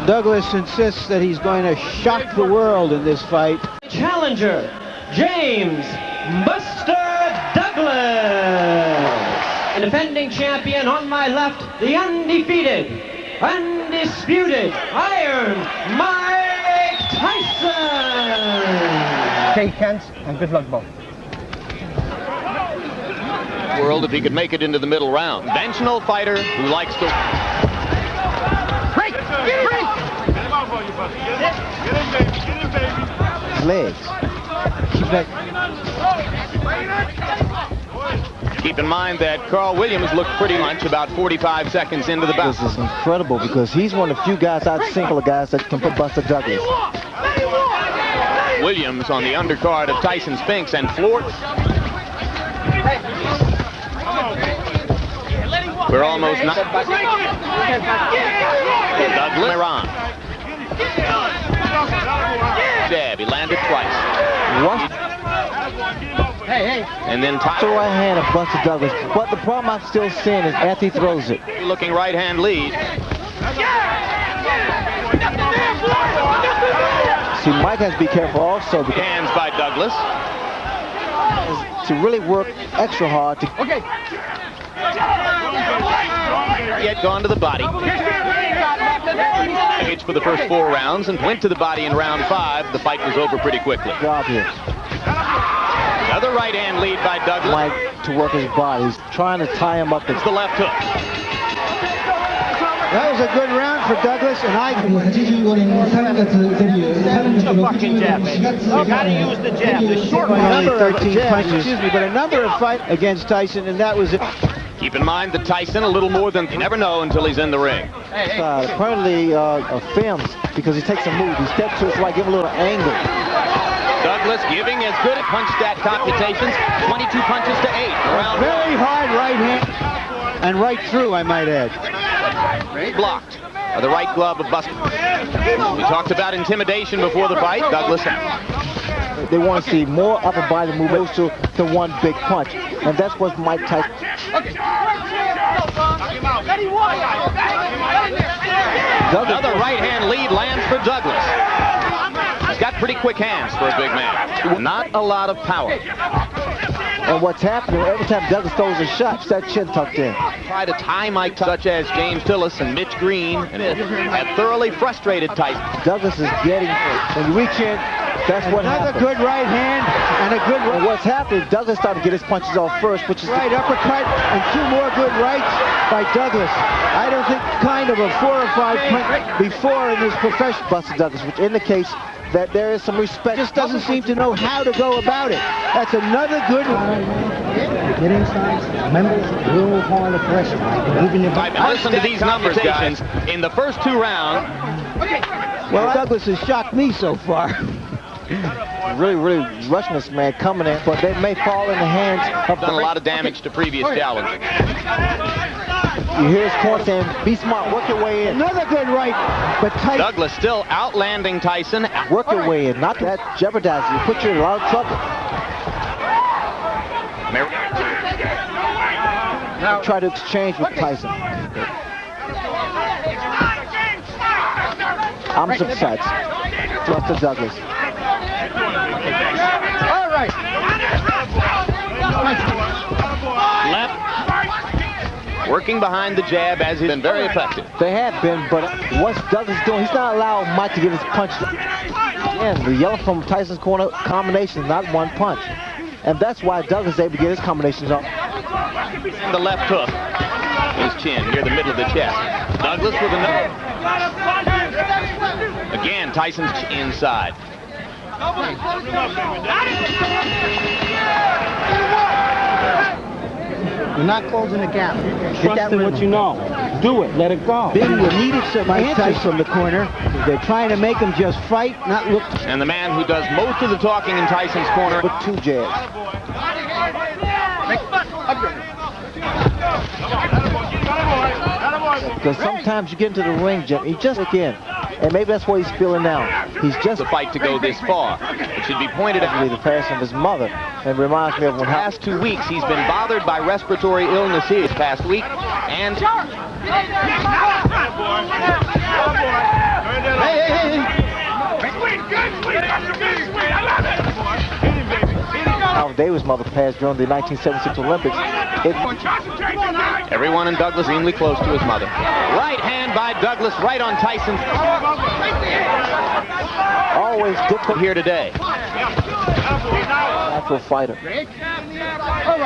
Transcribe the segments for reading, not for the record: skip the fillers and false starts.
Douglas insists that he's going to shock the world in this fight. Challenger, James Buster Douglas. And defending champion on my left, the undefeated, undisputed Iron Mike Tyson. Shake hands and good luck, both. World if he could make it into the middle round. Conventional fighter who likes to... Break! Break! Legs. Keep that. Keep in mind that Carl Williams looked pretty much about 45 seconds into the bout. This is incredible because he's one of the few guys out single guys that can put Buster Douglas. Williams on the undercard of Tyson Spinks and floored. We're almost not. Douglas Iran. Jab, he landed twice. What? Hey. And then The right hand of Buster Douglas. But the problem I'm still seeing is after he throws it. looking right hand lead. See, Mike has to be careful also. Hands by Douglas. To really work extra hard to... Okay. Yet gone to the body. Engaged for the first 4 rounds and went to the body in round 5. The fight was over pretty quickly. Job here. Another right hand lead by Douglas. Mike to work his body. He's trying to tie him up. It's the left hook. That was a good round for Douglas, and The fucking jab, man. You gotta use the jab. The short one. only 13 punches, excuse me, but a number of fights against Tyson, and that was it. Keep in mind that Tyson a little more than you never know until he's in the ring. Apparently films because he takes a move. He steps to his right, give him a little angle. Douglas giving as good at punch stat computations, 22 punches to 8. Around Very hard right hand, and right through, I might add. blocked. The right glove of Buster. We talked about intimidation before the fight. Douglas. They want to see more upper body movement to one big punch, and that's what Mike Tyson. Another right hand lead lands for Douglas. He's got pretty quick hands for a big man. Not a lot of power. And what's happening every time Douglas throws a shot, that chin tucked in. Try to tie Mike such as James Tillis and Mitch Green and have thoroughly frustrated Tyson. Douglas is getting, when you reach in, that's what happens. Another good right hand and a good one. What's happening, Douglas started to get his punches off first, which is right uppercut and 2 more good rights by Douglas. I don't think kind of a 4 or 5 punch before in his profession, Buster Douglas, which indicates that there is some respect. Just doesn't seem to know how to go about it. That's another good one. Get inside. Remember, real hard pressure. Listen to these numbers, guys. In the first 2 rounds. Well, Douglas has shocked me so far. really rushing this man coming in, but they may fall in the hands of Done a lot of damage to previous challengers. You hear his corner saying, be smart, work your way in. Another good right, but Tyson. Douglas still outlanding Tyson. Work your way in, not that jeopardizing you. Put you in a lot of trouble. Now try to exchange with Tyson. I'm subsides. Buster Douglas. All right. Left. Working behind the jab as he's been very effective. They have been, but what's Douglas doing? He's not allowing Mike to get his punch. Again, the yellow from Tyson's corner combination is not one punch. And that's why Douglas is able to get his combinations off. The left hook. His chin near the middle of the chest. Douglas with another. Again, Tyson's inside. You're not closing the gap. Trust in what you know. Do it. Let it go. Big needed some answers from the corner. They're trying to make him just fight, not look. And the man who does most of the talking in Tyson's corner. With 2 jabs. Because sometimes you get into the ring, Jim, he just again, and maybe that's what he's feeling now. He's just the fight to go this far. It should be pointed out. The passing of his mother, and reminds me of when past 2 weeks he's been bothered by respiratory illness here this past week, and Al Davis' mother passed during the 1976 Olympics. Everyone in Douglas extremely close to his mother. Right hand by Douglas, right on Tyson's. Always difficult Here today. natural fighter.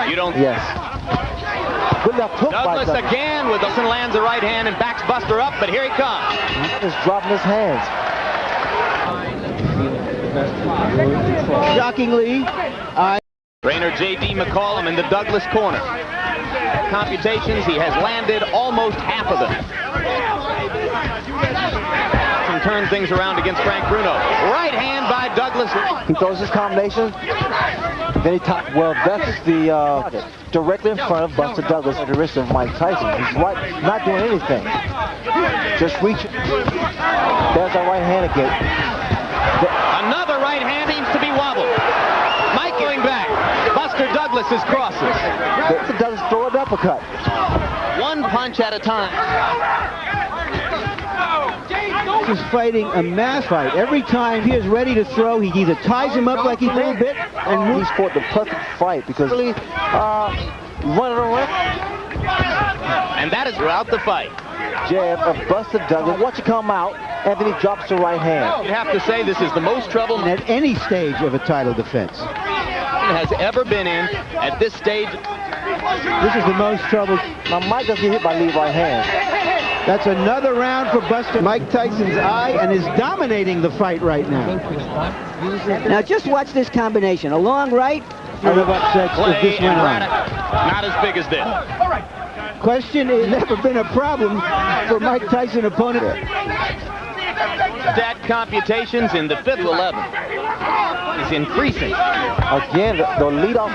You don't. Yes. Good left hook by Douglas Douglas. again with Wilson lands a right hand and backs Buster up, but here he comes. He's dropping his hands. Shockingly, Trainer J.D. McCollum in the Douglas corner. Computations, he has landed almost half of them. And turn things around against Frank Bruno. Right hand by Douglas. He throws his combination. Then he top. Well, that's the directly in front of Buster Douglas at the wrist of Mike Tyson. He's right, not doing anything. Just reaching. There's that right hand again. Another right hand seems to be wobbled. Mike going back. Buster Douglas is crosses. Buster Douglas throw an uppercut. One punch at a time. he's fighting a mass fight. Every time he is ready to throw, he either ties him up like he did a bit, and he's fought the perfect fight because really running around. And that is throughout the fight. Jab of Buster Douglas. Watch it come out, and then he drops the right hand. You'd have to say this is the most trouble at any stage of a title defense has ever been in at this stage. This is the most trouble. Now Mike doesn't get hit by lead right hand. That's another round for Buster. Mike Tyson's eye and is dominating the fight right now. Now just watch this combination. A long right. Sort of upsets if this went on. Not as big as this. Question has never been a problem for Mike Tyson opponent. Stat computations in the 5th 11 is increasing. Again, the lead off.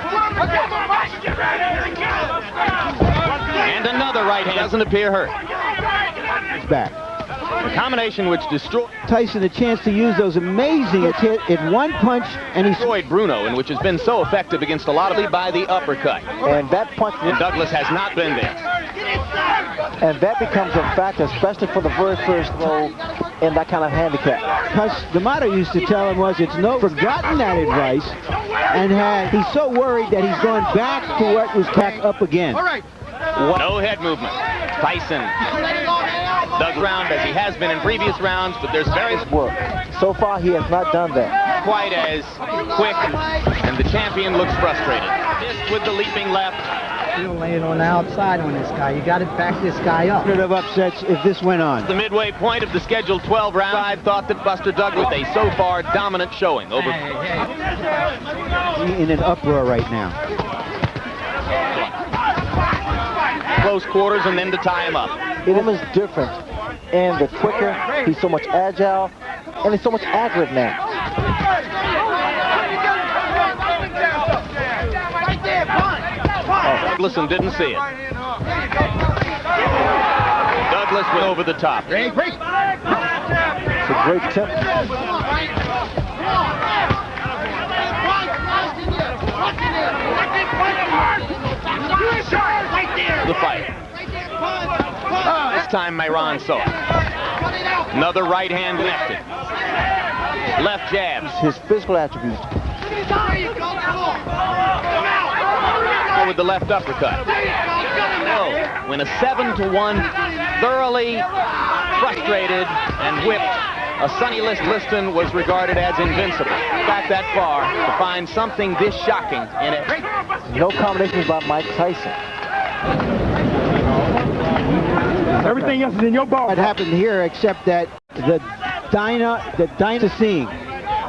And another right hand doesn't appear hurt. It's back. The combination which destroyed Tyson a chance to use those amazing hit in one punch, and he destroyed Bruno, and which has been so effective against a lot of by the uppercut. And that punch, and Douglas has not been there. And that becomes a factor, especially for the very first throw in that kind of handicap. Because the motto used to tell him was, it's no forgotten that advice, and he's so worried that he's going back to what was back up again. All right. No head movement. Tyson does round as he has been in previous rounds, but there's various work. So far, he has not done that. Quite as quick, and the champion looks frustrated. Missed with the leaping left. You're laying on the outside on this guy. You got to back this guy up. Sort of upsets if this went on. The midway point of the scheduled 12 round. I thought that Buster Douglas a so far dominant showing over. In an uproar right now. Close quarters and then to tie him up. It is different, and the quicker, he's so much agile, and he's so much accurate now. Douglas didn't see it. Douglas went over the top. It's a great tip. The fight. This time Myron saw it. Another right hand lifted. Left jabs. His physical attributes. With the left uppercut. No, when a 7-1, thoroughly frustrated and whipped, a Sonny Liston was regarded as invincible. Got that far to find something this shocking in it. No combinations by Mike Tyson. Everything else is in your ball. What happened here, except that the seeing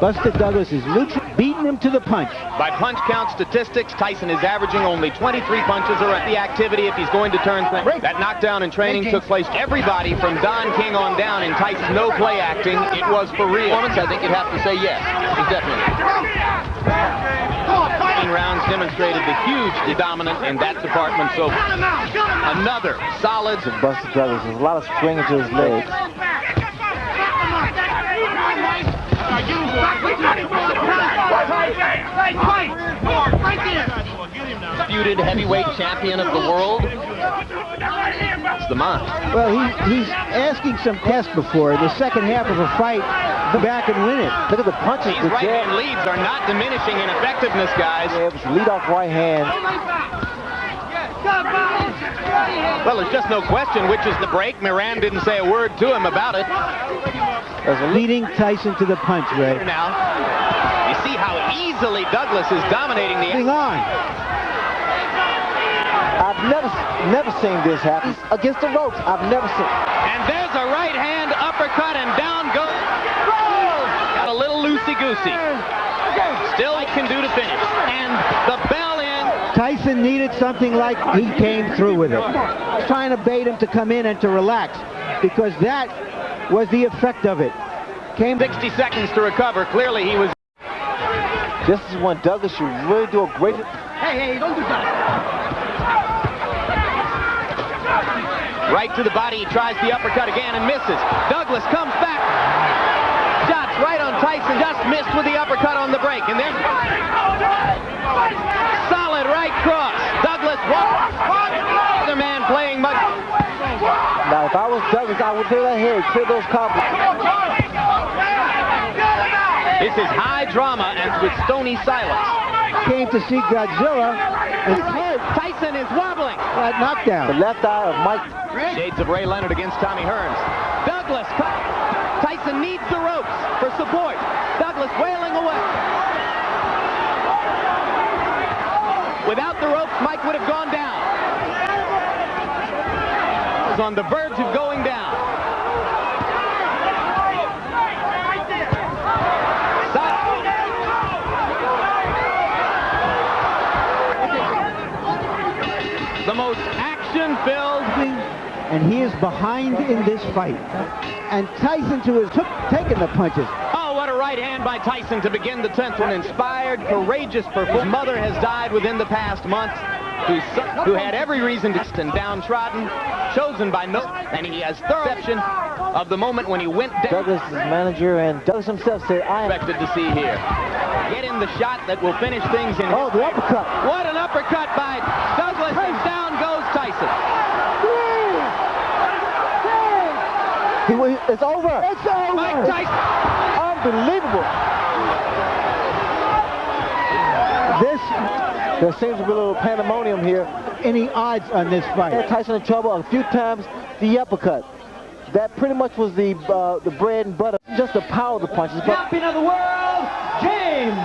Buster Douglas is neutral, beating him to the punch. By punch count statistics, Tyson is averaging only 23 punches around the activity if he's going to turn. That knockdown in training took place. Everybody from Don King on down in Tyson's no play acting. It was for real. I think you'd have to say yes. It's definitely. 15 rounds demonstrated the huge dominance in that department. So another solid. Buster Douglas, there's a lot of string to his legs. Disputed heavyweight champion of the world. It's the mind. Well, he's asking some test before. In the second half of a fight, go back and win it. Look at the punches. These right-hand leads are not diminishing in effectiveness, guys. Yeah, it was lead off right hand. Well, there's just no question which is the break. Moran didn't say a word to him about it. Leading Tyson to the punch, Ray. Now, you see how easily Douglas is dominating the... Moving on. I've never seen this happen against the ropes. I've never seen. And there's a right hand uppercut and down goes. Got a little loosey-goosey. Still he can do to finish. And the bell in. Tyson needed something like he came through with it. Trying to bait him to come in and to relax, because that was the effect of it. Came 60 seconds to recover. Clearly he was... This is when Douglas should really do a great... Hey, don't do that. Right to the body, he tries the uppercut again and misses. Douglas comes back. Shots right on Tyson, just missed with the uppercut on the break. And then... solid right cross. Douglas walks. Other man playing much... Now, if I was Douglas, I would clear that hair, clear those combos. This is high drama and with stony silence. came to see Godzilla, and Tyson is wobbling. Got knocked down. The left eye of Mike. Shades of Ray Leonard against Tommy Hearns. Douglas, Tyson needs the ropes for support. Douglas wailing away. Without the ropes, Mike would have gone down. He was on the verge of going down. The most action-filled, and he is behind in this fight. And Tyson, too, has taken the punches. Oh, what a right hand by Tyson to begin the 10th one. Inspired, courageous performance. His mother has died within the past month, who had every reason to stand downtrodden, chosen by no, and he has thorough perception of the moment when he went down. Douglas' manager and Douglas himself said, I am expected to see here. Get in the shot that will finish things in. Oh, the uppercut. What an uppercut by Douglas, and down goes Tyson. It's over. It's over. Mike Tyson. Unbelievable. There seems to be a little pandemonium here. Any odds on this fight? Had Tyson in trouble a few times. The uppercut. That pretty much was the bread and butter. Just the power of the punches. Champion of the world, James